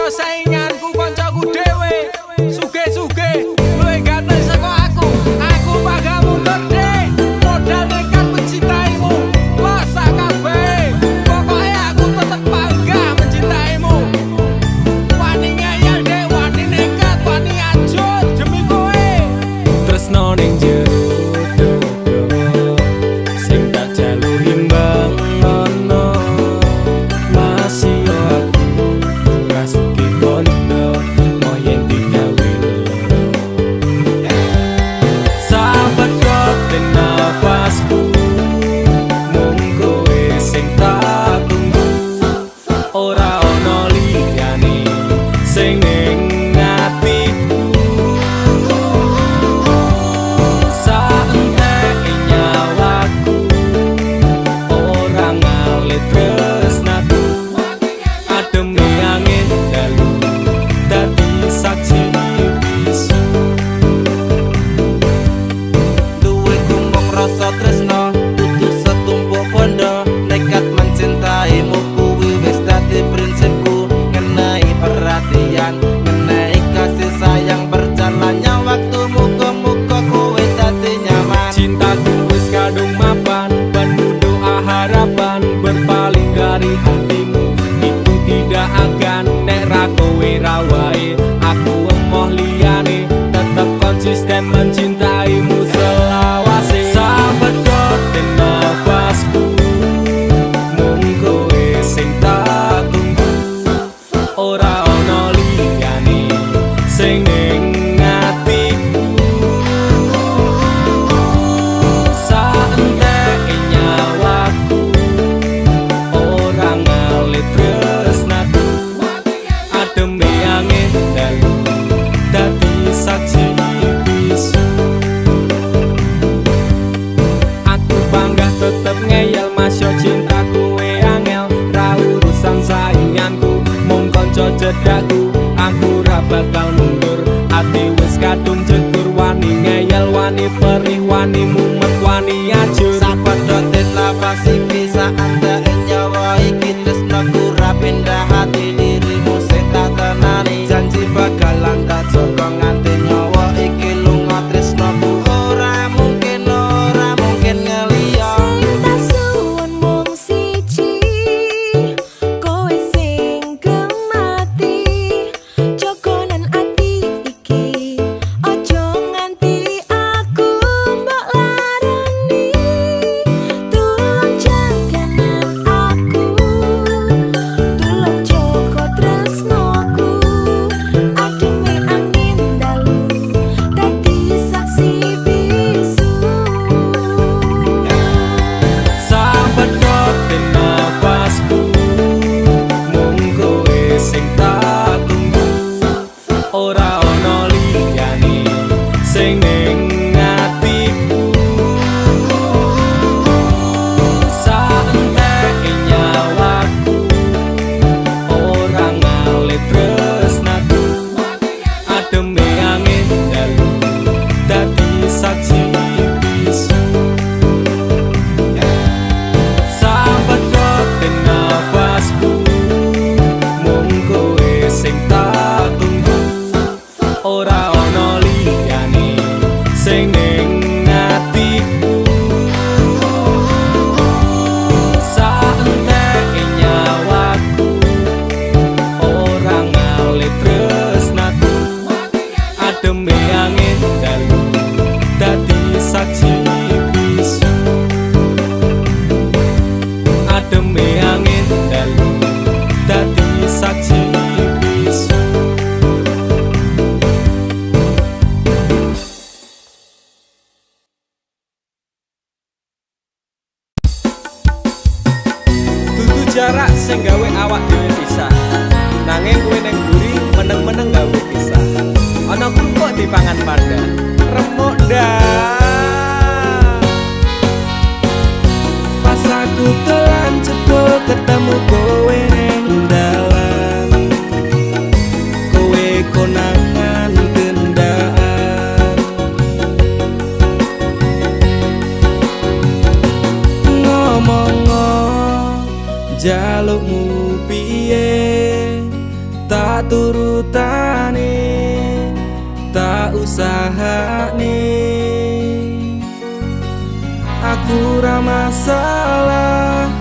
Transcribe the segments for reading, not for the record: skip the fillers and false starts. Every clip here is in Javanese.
Sainganku koncoku dhewe suge-suge luwih ganteng saka aku bakal mundur deh modal nekat mencintaimu losak kabeh pokoknya aku tetep bangga mencintaimu wani ngeyel deh wani nekat wani ajur demi kowe tresno ning jero sing tak jalur imbang ono masih berpaling dari hatimu itu tidak akan nek ra kowe ra wae aku emoh liyane tetep konsisten mencintaimu selawase sahabat koten nafasku mung kowe sing tak tunggu ora ono liyane sing ning atiku tetep ngeyel masya cinta kowe angel ra urusan sainganku mung kanca cedhakku aku ra bakal mundur ati wis kadung jegur wani ngeyel wani perih wani mumet wani ajur sapadhoten lawas iki saat nyawa iki tresnaku ra pindah hati dirimu sing tak tenani janji bakalan tak jaga nganti nyawa iki lunga tresnaku ora mungkin ngeliya jarak sing gawe awak dhewe pisah nanging kowe ning mburi meneng-meneng gawe pisah ana krupuk dipangan panda remuk dah pas aku telan cepet ketemu kowe ning dalan kowe konangan kendaan ngomong jalukmu piye tak turutane, tak usahane. Aku ra masalah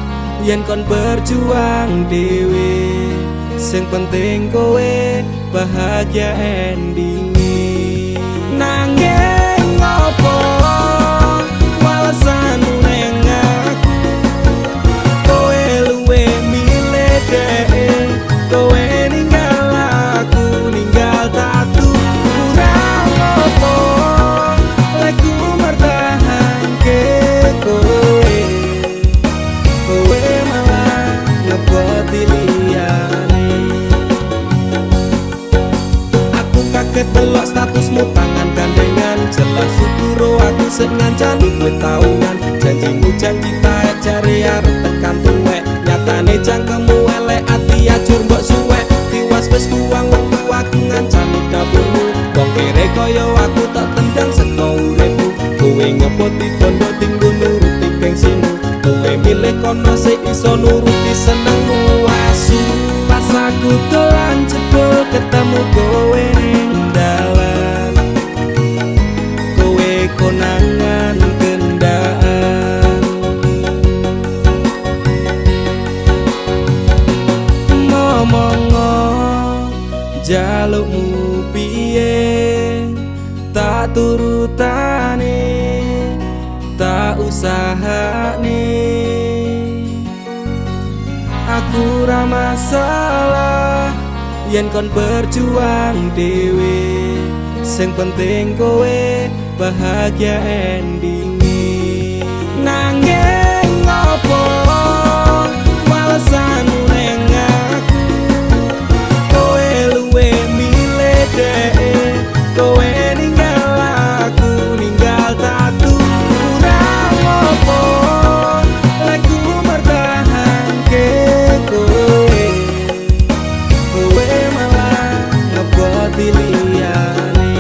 yen kon berjuang dhewe, sing penting kowe bahagia endinge. Nanging ngopo walesanmu neng aku, kowe luwe milih dhek, kowe ninggal aku ninggal tatu. Kurang ngopo lek ku mertahanke kowe, kowe malah ngeboti liyane. Aku kaget delok statusmu tangan gandengan, jelas syukur aku sing ngancani kowe taungan. Janjimu janji taek jare arep tekan tuwek, nyatane cangkemmu elek ati ajur mbok suwek. Tiwas wis kuwang wektu aku ngancani dapurmu, wong kere kaya aku tak tendang seka uripmu. Kowe ngepoti bondo tinggo nuruti gengsimu, kowe milih kono sing iso nuruti senengmu asu. Pas aku dolan jebul ketemu kowe ning dalan, kowe konangan kendaan. Ngomong jalukmu piye, tak turutane, tak usahane. Aku ra masalah yen kon berjuang dhewe, sing penting kowe bahagia endinge. Nanging ngopo walesanmu neng aku, kowe luwe milih dhek, kowe ninggal aku ninggal tatu. Kurang ngopo lek ku mertahanke kowe, kowe malah ngeboti liyane.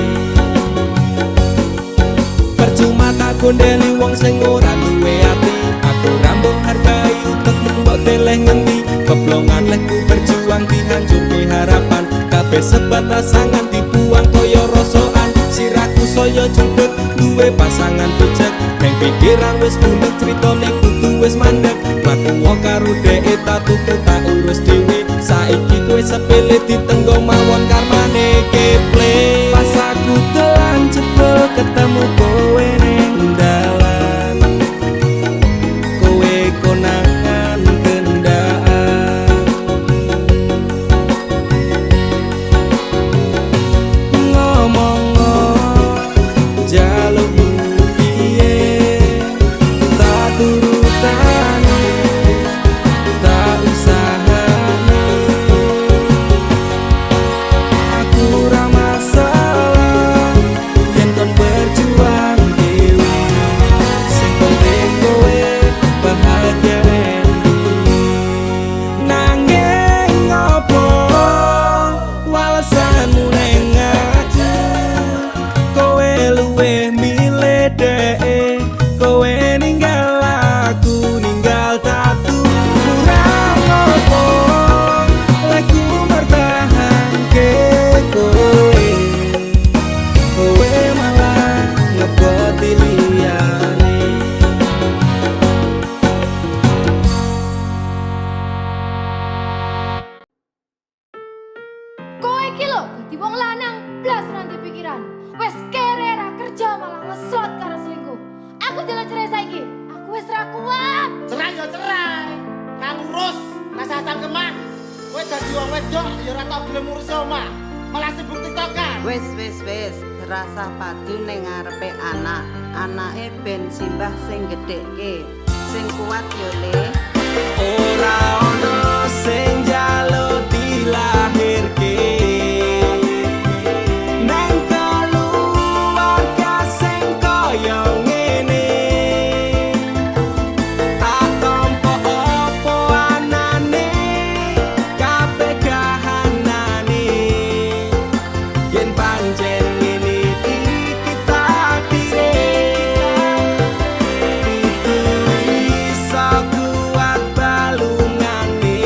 Percuma tak gondeli wong sing ora duwe ati, aku ra mbok hargai utekmu mbok deleh ngendi. Keblongan lek ku berjuang dihancurke harapan, kabeh sebatas angan dibuang kaya rosokan. Sirahku saya judeg duwe pasangan picek, neng pikiran wis bunek critane kudu wis mandek. Mlaku karo dhek tatuku tak urus dhewe, saiki kowe sepele ditenggo mawon karmane keple. Pas aku dolan jebul ketemu kowe ning dalan, kowe konangan kendaan. Ngomong jalukmu piye, tak turutane, tak usahane. Aku ra masalah yen kon berjuang dhewe, sing penting kowe bahagia endinge. Nanging ngopo walesanmu neng aku, kowe luwe milih dhek, kowe ninggal aku ninggal tatu. Kurang ngopo lek ku mertahanke kowe, kowe malah ngeboti liyane. Kowe iki lho dadi wong lanang blas nanti pikiran. Wes kere ra kerja malah ngeslot karo selingkuh. Aku jalan cerai saiki. Aku wis ra kuat. Cerai yo cerai. Nang urus rasa cangkeman. Kowe dadi wong wedok ya ora tau gelem ngurus omah. Malah sibuk tiktokan. Wis terasa padu ning ngarepe anak. Anake ben simbah sing gedhekke. Sing kuat yo Le. Ora ono sing njaluk dilahirke, neng keluarga sing kaya ngene. Tak tampa apa anane, kabeh kahanane. Yen pancen ngene iki takdire, itu iso kuat balungane.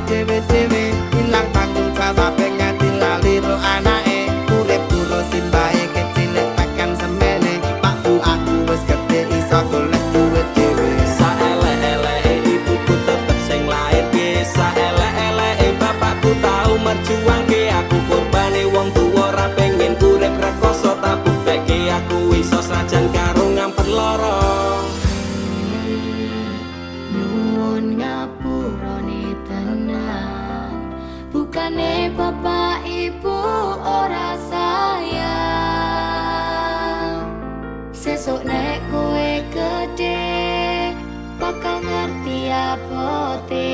dhewe-dhewe ilang tanggung jawab nganti lali ro anake urip terus simbahe kecilik tekan semene Pak Bu aku wis gede iso golek duit dhewe Saelek-eleke ibuku tetep sing lairke saelek-eleke bapakku tau merjuangke aku korbane wong tuwa ora pengen urip rekoso tak bukteke aku iso sajan karo ngampet lara Nyuwun ngapurane tenan bukane bapak ibu ora sayang sesuk nek kowe gede bakal ngerti apote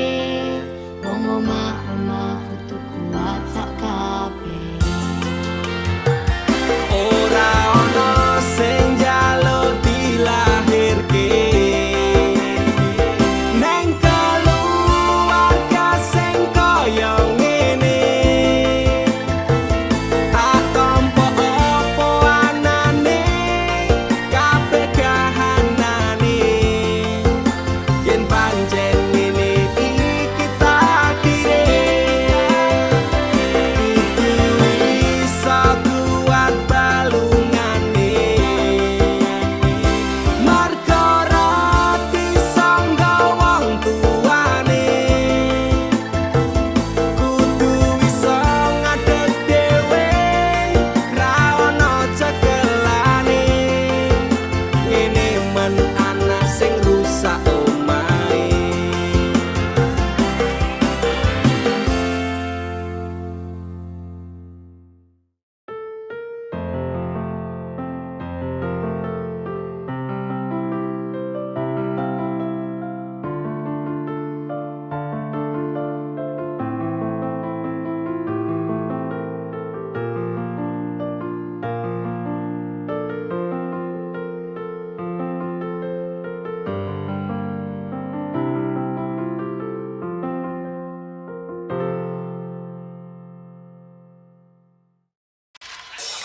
wong omah-omah kudu kuat sak kabeh ora ono sing njaluk dilahirke neng keluarga sing kaya ngene tak tampa apa anane kabeh kahanane yen pancen ngene iki takdire kudu iso kuat balungane marga rati sangga wong tuane kudu iso ngadeg dhewe ra ono cekelane ngene men ana sing rusak omahe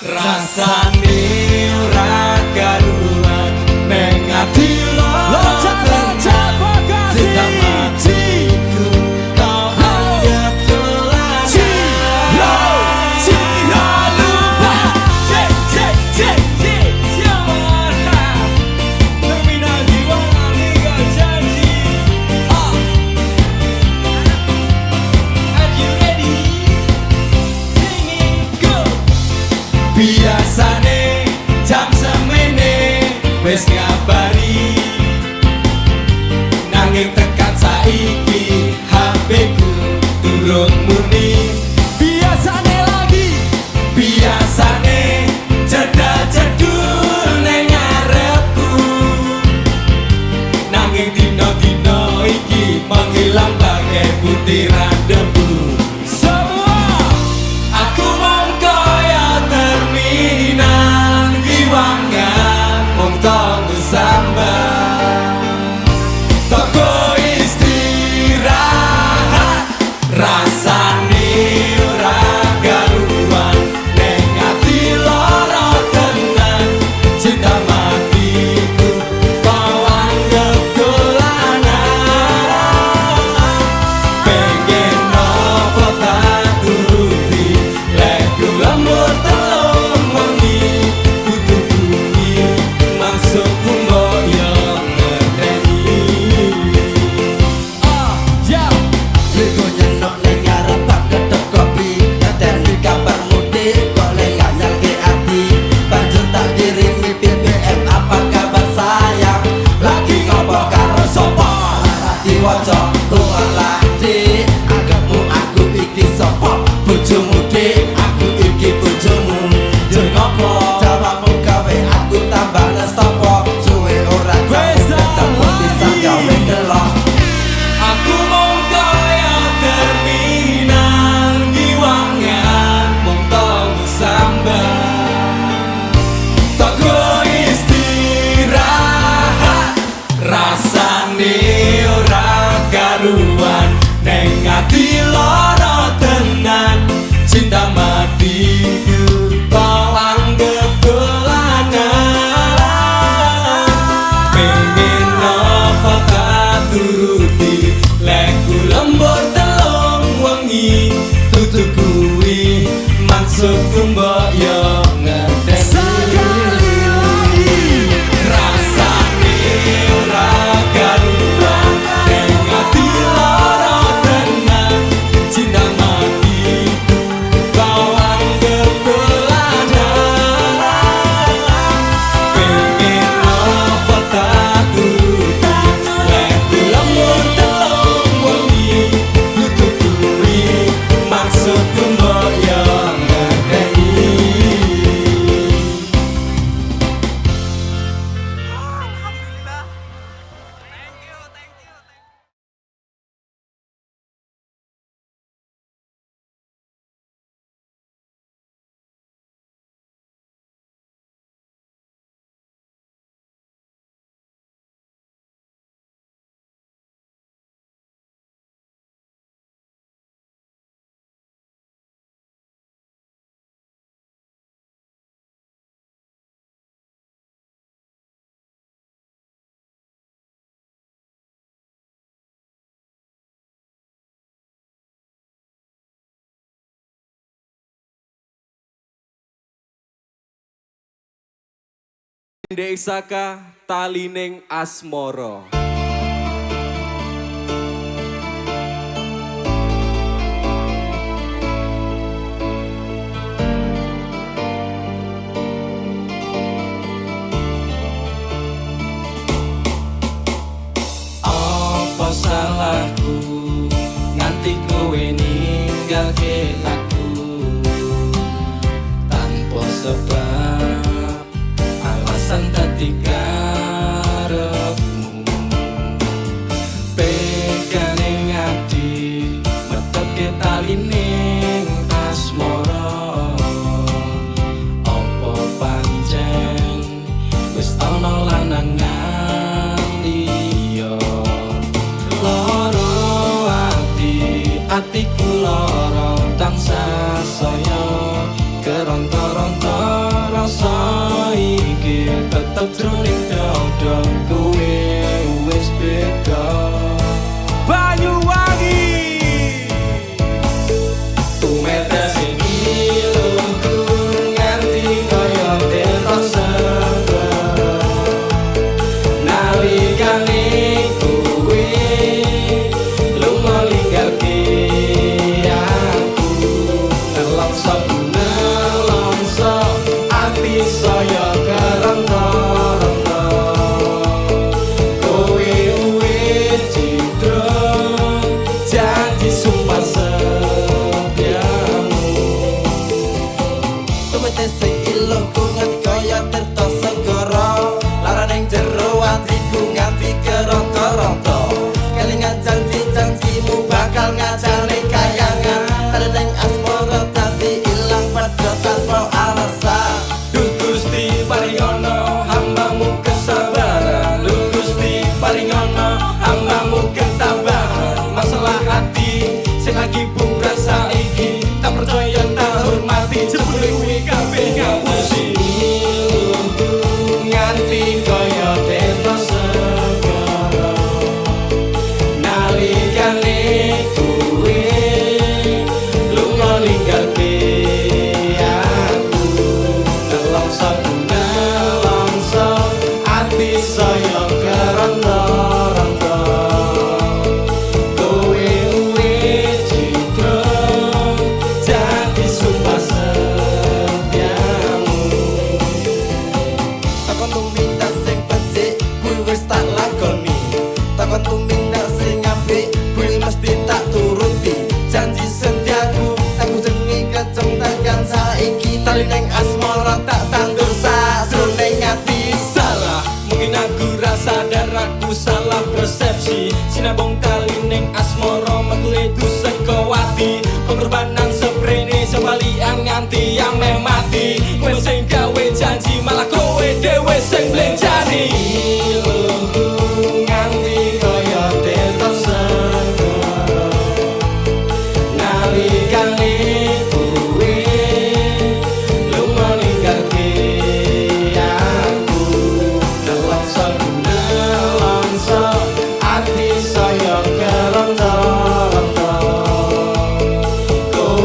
rasane ora karuan neng ati loca cinta matiku kau anggap telah lupa terminal jiwa liga janji Are you ready? Singing go biasane jam semene wis ngabari nanging tekan saiki HP ku durung muni biasane lagi biasane jedul ning ngarepku nanging dino-dino iki menghilang bagai butiran debu semua aku mung kaya terminal giwangan mung tonggo sambat toko istirahat rasane ora garuan ning ati lara tenan cinta matiku kau anggap dolanan pengen nopo tak turuti lek ku lembur telung wengi kudu kuwi maksudku mbok yo ngerteni ya Ligo nyenok ning ngarep bak kedep kopi ngeteni kabar mudik kok lek gak nyalke ati banjur tak kirimi BBM apa kabar sayang lagi ngopo karo sapa ora diwaca tualah dik anggapmu aku iki sapa bojomu dik aku iki bojomu yo ngopo jawabmu gawe aku tambah nestopo suwe ora ketemu bisa gawe kelok aku mung kaya terminal giwangan mung tonggo sambat toko istirahat rasane ora karuan neng ati lara tenan cinta matiku kau anggap dolanan pengen apa tak turuti lek ku lembur telung Ndek Saka talining asmara. Apa salahku nganti kowe ninggalke aku tanpa sebab alasan dadi karepmu. Pegane ati meteke talining asmara. Apa pancen wis ana lanangan liya? Loro atiku lara tansah saya keronta-ronta rasa iki tetep jroning dada kowe wis beda. Banyuwangi tumetes ilmuku nganti kaya tetok seger nalikane kowe lunga ninggalke aku. Nelongso ati saya keronta-ronta kowe wis cidra janji sumpah setiamu. Tumetes ilmuku nganti kaya tetok segara laraning jero atiku nganti keronta-ronta kelingan janji-janjimu bakal ngajane kayangan talining asmara dadi ilang padha tanpa alasan. Duh Gusti paringono hambamu kesabaran. Duh Gusti paringono hambamu ketabahan. Masalah hati sing lagi buras saiki tak percaya tak hormati jebule kuwi kabeh ngapusi nganti kaya tetok segara nalikane kowe lunga ninggalke aku. Nelongso ati saya keronta-ronta kowe wis cidra janji sumpah setiamu. Takon tumindak sing becik kuwi wis tak lakoni, takon tumindak sing apik kuwi mesti tak turuti. Janji setiaku aku jenenge keceng tekan saiki talining asmara tak tandur sajroning ati. Salah, mungkin aku rasa sadar aku salah persepsi. Sinabong talining asmara metule du saka ati. Pengorbanan seprene sewalian nganti yang meh mati. Kowe sing gawe janji malah kowe dhewe sing blenjani. Nganti kaya tetok segara nalikane kowe lunga ninggalke aku. Nelongso ati saya keronta-ronta kowe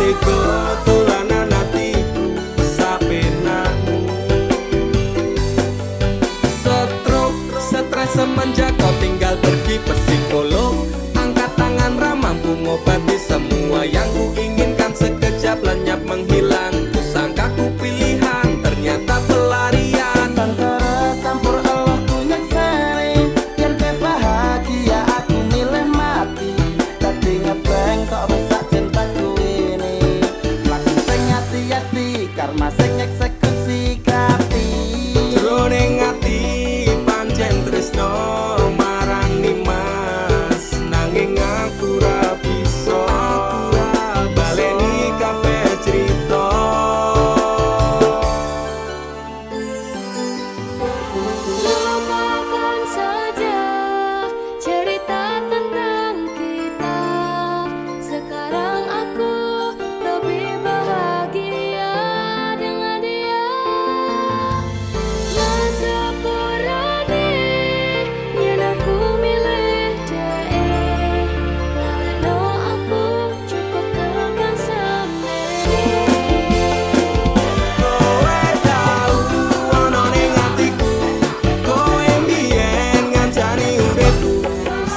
tega dolanan atiku sapenamu. Stroke, stres semenjak kau tinggal pergi psikolog. Angkat tangan ramampu ngobati semua yang ku inginkan. Sekejap lenyap menghilang. Ku sangka ku pilihan, ternyata pelarian. Antara campur Allah ku nyekseni, biar ke bahagia aku milih mati. Tadi ngebeng kok rusak cintaku ini. Lagu sing hati-hati, karma sing eksekusi kapi. Jroning ati pancen tresno marang Nimas, nanging aku ra bisa baleni kabeh crita. Lupakan saja cerita tentang kita. Sekarang aku lebih bahagia dengan dia. Masapurani yen aku milih DE. Laleno aku cukup tekan sendiri. Kowe tau ono ning atiku, kowe mbiyen ngancani uripku.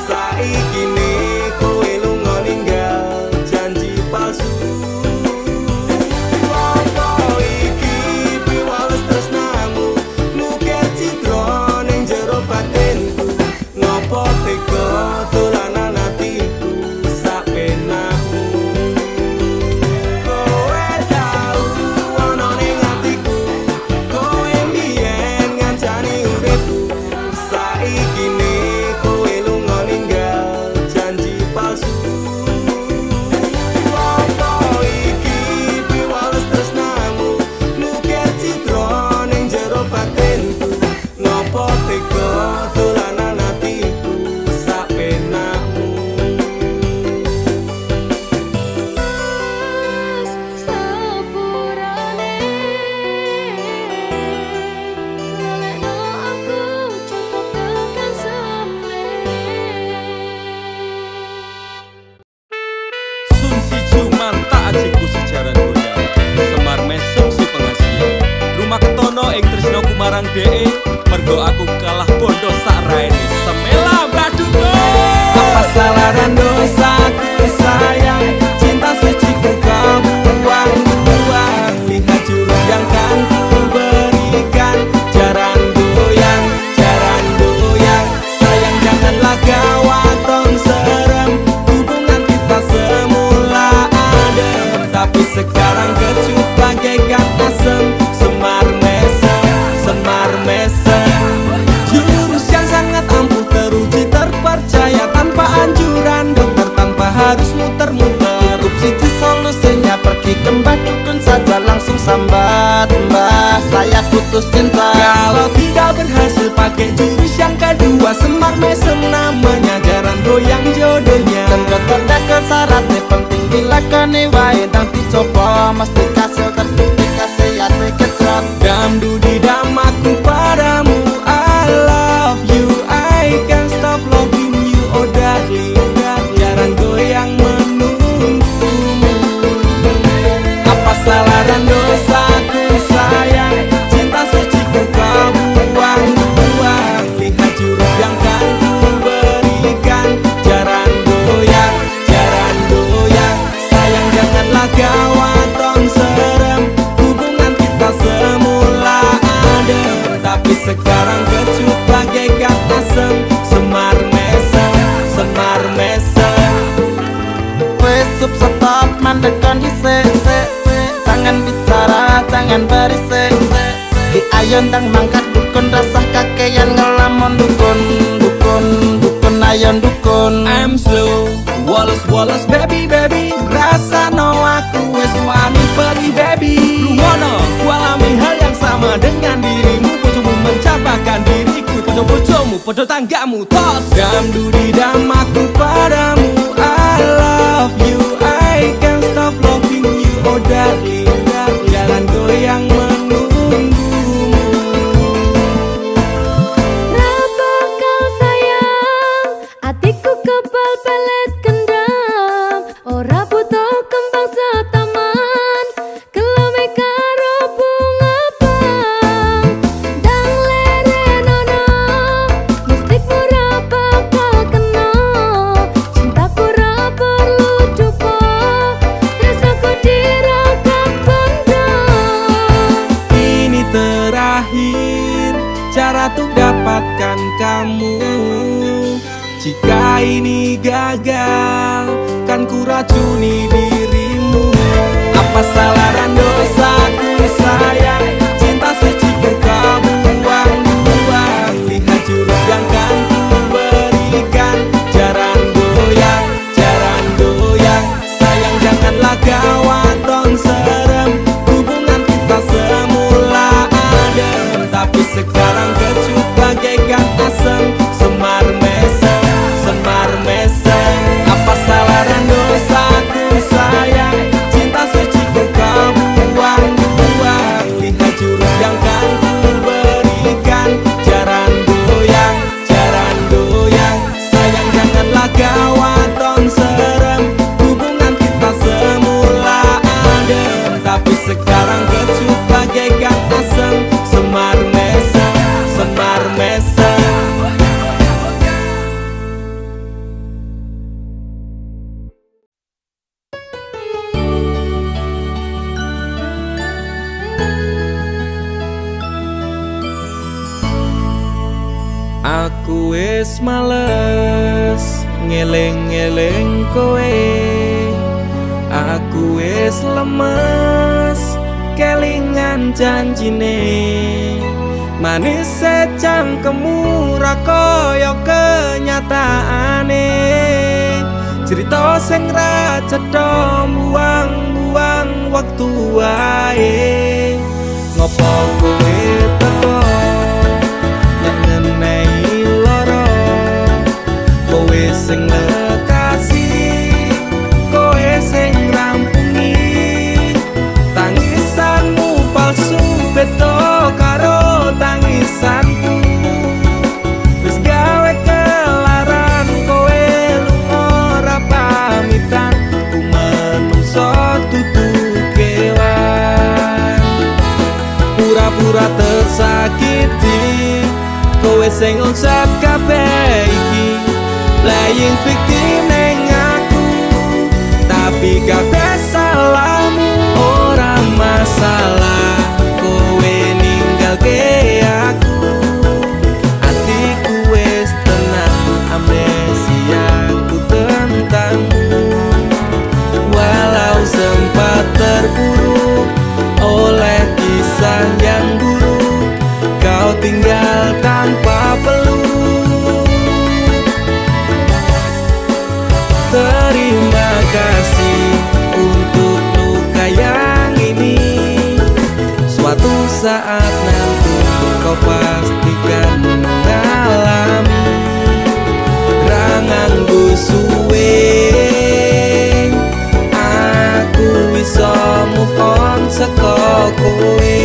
Saiki ne kowe lunga ninggal janji palsu. Apa iki piwales tresnamu, nukir citra ning jero batinku. Ngopo tega dolanan atiku sapenamu. Kowe tau ono ning atiku, kowe mbiyen ngancani uripku. Saiki ne kowe lunga ninggal janji palsu. Apa iki piwales tresnamu, nukir citra ning jero batinku. Ngopo tega dolanan atiku sapenamu. Sepurane laleno aku cukup tekan sendiri. Sun si cuman tak ajiku sejaran goyang. Semar mesem si pengasihan. Rumah ketono ing tresnoku marang DE. Mergo aku kalah bondo sak raine. Semela baduko. Apa salah dosaku sayang, cinta suciku kau buang-buang. Lihat jurus yang kan ku berikan. Jaran goyang, sayang janganlah gawaton serem. Hubungan kita semula adem, tapi sekarang kecut bagaikan asem. Semar mesem, jurus yang sangat ampuh teruji terpercaya. Tanpa anjuran dokter, tanpa harus muter-muter. Cukup siji solusinya, pergi ke mbah dukun saja, langsung sambat. Mbah, saya putus cinta. Kalau tidak berhasil pakai jurus yang kedua, semar mesem namanya, jaran goyang jodohnya. Dan dokter ke syaratnya penting bila kene wae dan dicoba, mesti kasil terbukti kasih hati kecot. Damdu di damaku padamu, I love you, I can't stop loving you, oh darling. Jaran goyang menunggumu. Apa salah dan dosaku sayang, cinta suciku kau buang-buang. Lihat jurus yang kan ku berikan. Jaran goyang, sayang janganlah gawaton serem. Hubungan kita semula adem, tapi sekarang kecut bagaikan asem. Semar mesem. Wes stop mandekan di se. Jangan bicara, jangan berisik. Di ayon dang mangkat dukun, rasah kakean ngelamun dukun. Ayon dukun. I'm slow, Wallace baby. Rasa no aku wes wani pergi baby. Lumono, ku alami hal yang sama dengan dirimu. Bojomu mencapakan diriku, bojomu podo tanggamu tos. Damdu di damaku padamu, I love you, I can't stop loving you, oh darling. Jalan goyang menunggumu. Rapa kau sayang, atiku kebal pelet kendam. Ora butuh kembang setama ku racuni dirimu. Apa salah dan dosaku sayang, cinta suci ku kau buang-buang. Lihat jurus yang kan ku berikan, jaran goyang, sayang janganlah kau aton serem. Hubungan kita semula adem, tapi sekarang kecut bagaikan asem. Semar mesem, apa salah dan dosaku sayang, cinta suci ku kau buang-buang. Lihat jurus yang kan ku berikan, jaran goyang, sayang janganlah kau aton serem. Hubungan kita semula adem, tapi sekarang kecut bagaikan asem. Semar mesem. Aku wis males ngeleng-ngeleng kowe, aku wis lemes kelingan janjine. Manis secangkemmu ra kaya kenyataane, cerita sing ra cetha buang-buang waktu wae. Ngopo kowe teko ngenei loro, kowe sing lekasih, kowe sing rampungi. Tangisanmu palsu beda karo tangisanku, wis gawe kelaran kowe lunga ora pamitan. Ku menungso dudu kewan, pura-pura tersakiti. Kowe sing ngucap kabeh iki playing victim neng aku, tapi kabeh salahmu. Ora masalah kowe ninggalke aku, atiku wis tenang, amnesiaku tentangmu. Walau sempat terpuruk oleh kisah yang buruk, kau tinggal tanpa peluk. Terima kasih untuk luka yang ini, suatu saat nanti kau pastikan mengalami. Rangangku suwe, aku bisa move on saka kowe.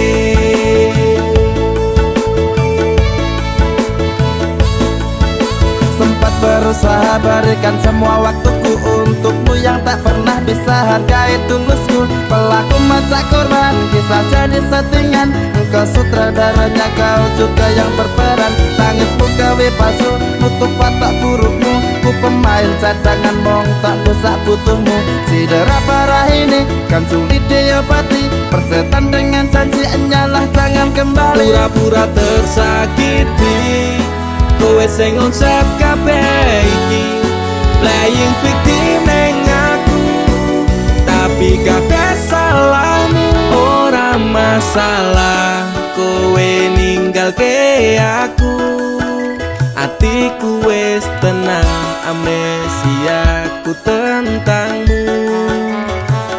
Sempat berusaha berikan semua waktuku untukmu yang tak pernah bisa hargai tulusku. Pelaku macak korban, kisah jadi settingan. Engkau sutradaranya, kau juga yang berperan. Tangismu gawe palsu, nutup watak burukmu. Ku pemain cadangan, mong tak bisa butuhmu. Sidera parah ini kan sulit diobati, persetan dengan janji enyalah jangan kembali. Pura-pura tersakiti, kowe sing ngucap kabeh iki playing victim neng aku, tapi kabeh salahmu. Ora masalah kowe ninggalke aku, atiku wis tenang, amnesiaku tentangmu.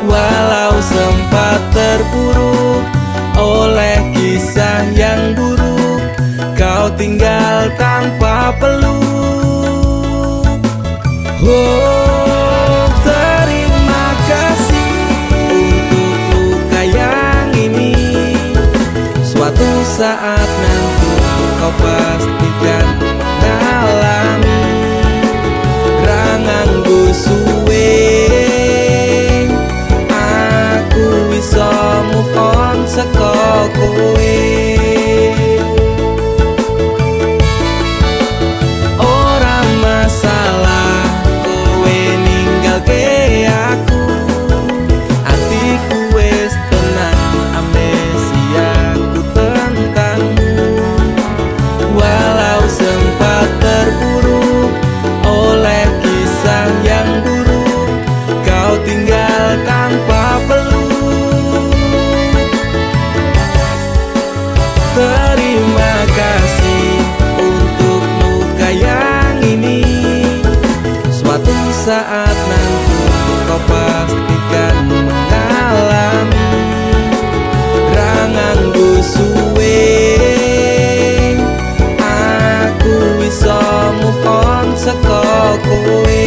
Walau sempat terpuruk oleh kisah yang buruk, kau tinggal tanpa peluk. Oh, terima kasih untuk luka yang ini, suatu saat nanti kau pastikan mengalami. Rangangku suwe, aku bisa move on saka kowe. Atiku wis tenang, amnesiaku tentang saat nanti kau pastikan mengalami rangangku suwe. Aku bisa move on saka kowe.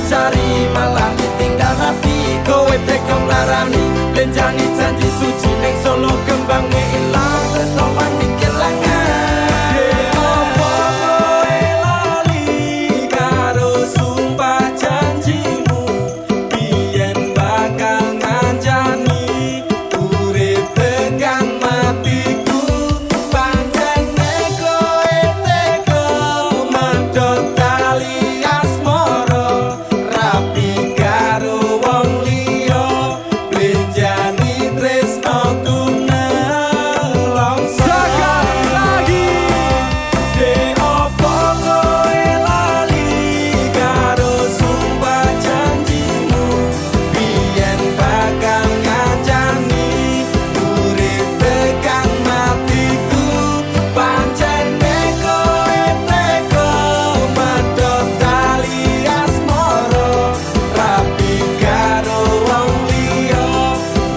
pacari malah ditinggal rapi. Kowe tega nglarani lenjani janji suci ning Solo kembange ilang tresno wani kelangan. Opo kowe lali karo sumpah janjimu biyen bakal ngancani urip tekan matiku. Pancene kowe tega medhot tali asmara rapi karo wong liya blenjani tresnoku nelongso. Sekali lagi de opo kowe lali karo sumpah janjimu biyen bakal ngancani urip tekan matiku. Pancene kowe tega medhot tali asmara rapi karo wong liya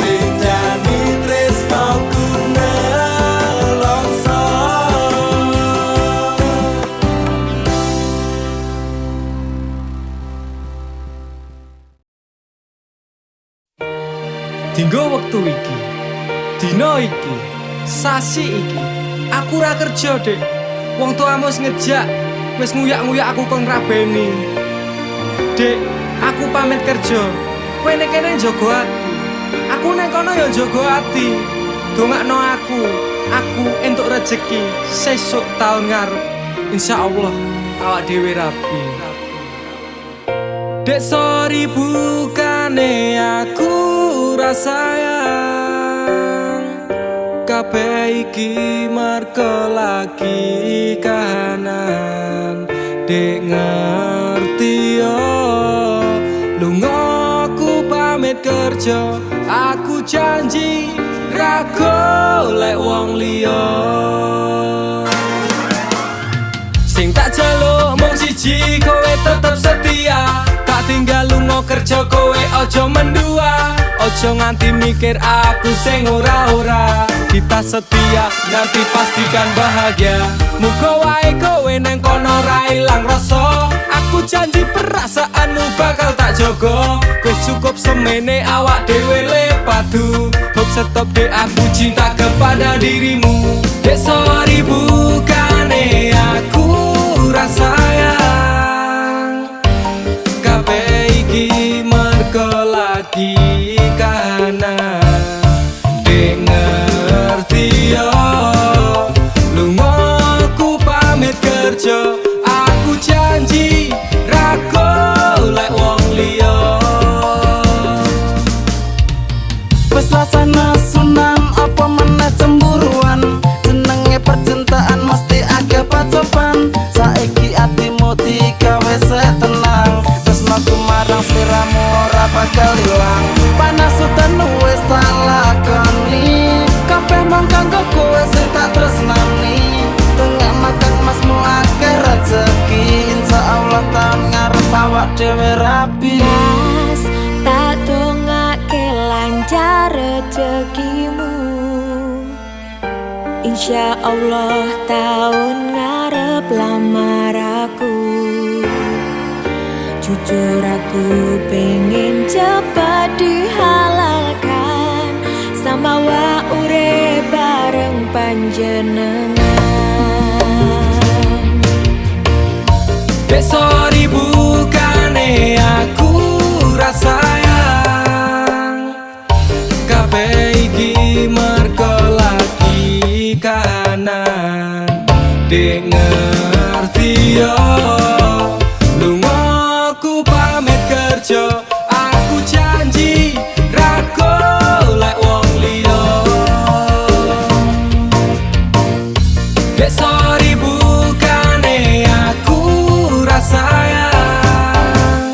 blenjani tresnoku nelongso. Dinggo wektu iki, dina iki, sasi iki, aku ora kerja, Dik. Wong tuamu wis ngejak, wis nguyak-nguyak aku kon ngrabeni. Dik, aku pamit kerja. Kowe nek kene njaga ati. Aku nek kono ya njaga ati. Dongakno aku entuk rejeki sesuk taun ngarep. Insyaallah awak dhewe rapi. Dek sorry bukane aku rasayang kabeh iki merko lagi kahanan. Dek ngerti yo lunga aku pamit kerja. Aku janji ra golek wong liya. Sing tak jaluk mung siji kowe tetep setia. Tak tinggal lunga kerja kowe ojo mendua. Ojo nganti mikir aku sing ora-ora. Kita setia nanti pastikan bahagia. Muga wae kowe nang kono ra ilang rasa. Aku janji perasaanmu bakal tak jogo. Wis cukup semene awak dhewe le padu. Hope stop dek aku cinta kepada dirimu. Dek sorry bukane aku rasayang kabeh iki merko lagi kahanan. Dek ngerti yo lunga aku pamit kerja. Aku janji ra golek wong liya. Wes rasane sunan apa meneh cemburuan. Jenenge percintaan mesti agak pacoban. Saiki atimu digawe tenang. Tresnoku marang sliramu ora bakal ilang. Panas udan wis tak lakoni. Kabeh mung kanggo kowe sing tak tresnani. Tengah makan masmu akeh rezeki. Insyaallah taun ngarep awak dhewe rapi. Mas, tak dongake lancar rezekimu. Insya Allah tahun ngarep lamar aku. Jujur aku pengen cepat dihalalkan. Sama wa urip bareng panjenengan. Dek sorry bukane aku rasayang kabeh iki merko lagi kahanan. Dek ngerti yo lunga aku pamit kerja. Aku janji ra golek wong liya. Dek sorry bukane aku rasayang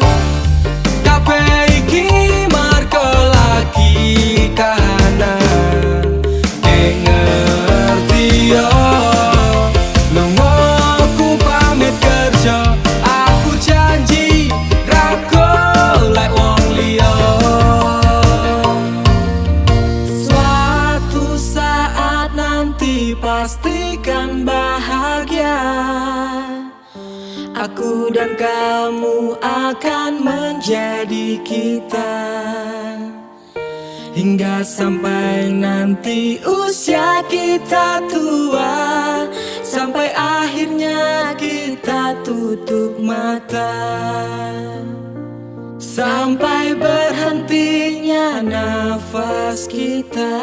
kabeh iki merko lagi kahanan. Dek ngerti yo lunga aku pamit kerja. Aku janji ra golek wong liya. Suatu saat nanti pastikan bahagia. Aku dan kamu akan menjadi kita hingga sampai nanti usia kita tua, sampai akhirnya kita tutup mata, sampai berhentinya nafas kita.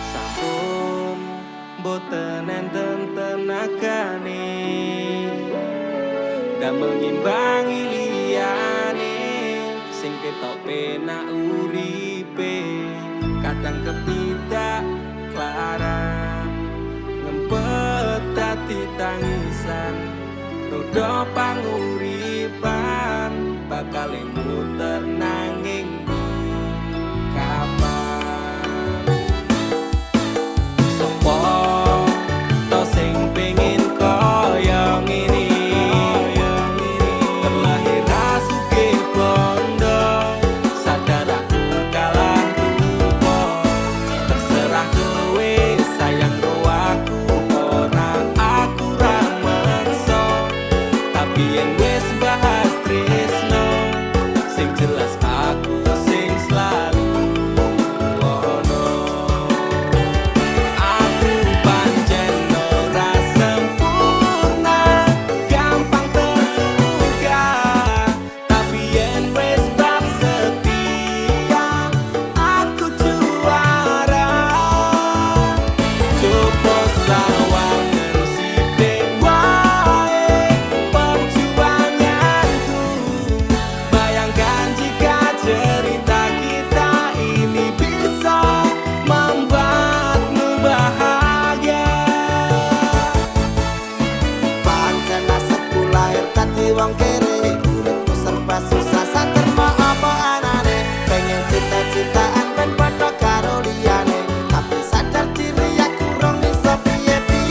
Sampun boten enten tenagane damel ngimbangi liyane sing ketok penak uripe, kadang kepidak klaran ngempet dadi tangisan, rodo panguripan bakal muter nanging kapan. Sopo to sing pengin kaya ngene, terlahir sugih bondo, sadar aku kalah rupa. Terserah kowe sayang ro aku ora, aku ra meksa. Tapi yen wis bahas tresno, sing jelas aku sing selalu ono. Aku pancen ora sempurna, gampang terluka. Tapi yen wis bab setia, aku juara. Coba sawangan sithik wae perjuanganku. Bayangkan jika cerita kita ini bisa membuatmu bahagia. Pancen nasibku lahir dadi wong kere, uripku serba susah saterma apa anane. Pengen cita-citaan ben padha karo liyane, tapi sadar diri aku rong iso piye-piye.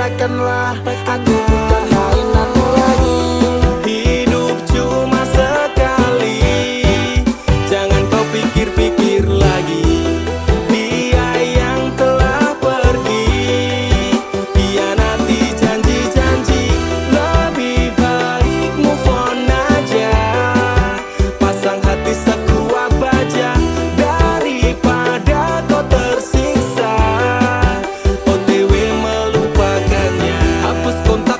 katakanlah aku bukan mainanmu lagi. Hidup cuma sekali, jangan kau pikir-pikir lagi. Dia yang telah pergi, hianati janji-janji. Lebih baik move on aja, pasang hati sekuat baja, daripada kau tersiksa OTW melupakannya. Hapus kontak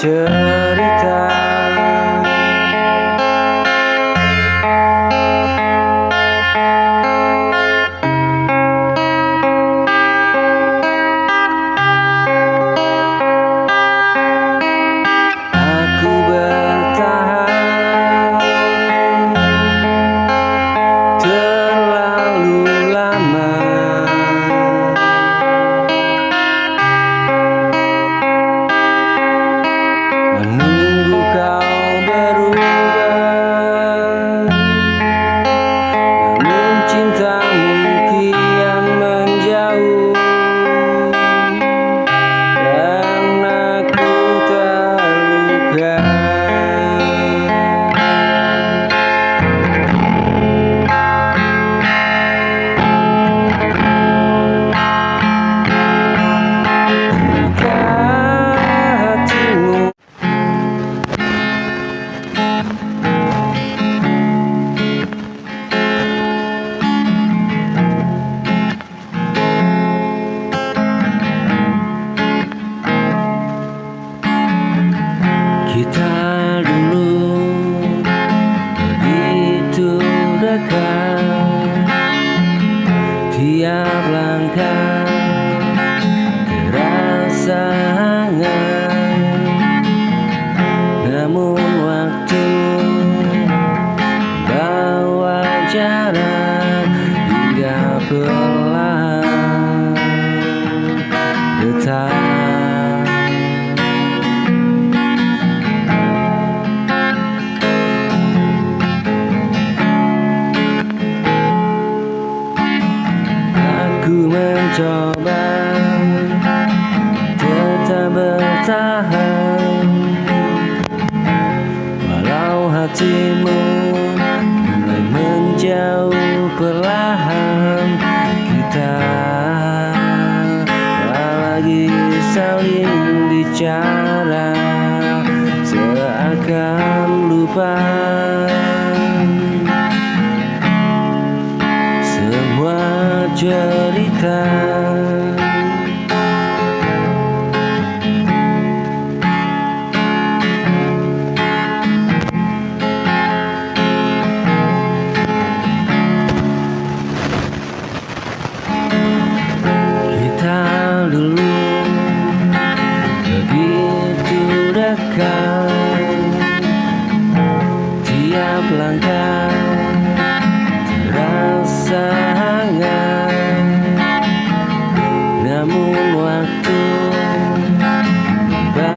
cerita. Aku bertahan terlalu lama, menunggu kau berubah, namun cintamu kian menjauh, dan aku terluka. Jika hatimu kita dulu begitu dekat, tiap langkah terasa hangat, namun waktu bawa jarak hingga perlahan detak. Aku mencoba tetap bertahan, walau hatimu mulai menjauh perlahan. Kita tak lagi saling bicara, seakan lupa semua cerita. Kita dulu begitu dekat,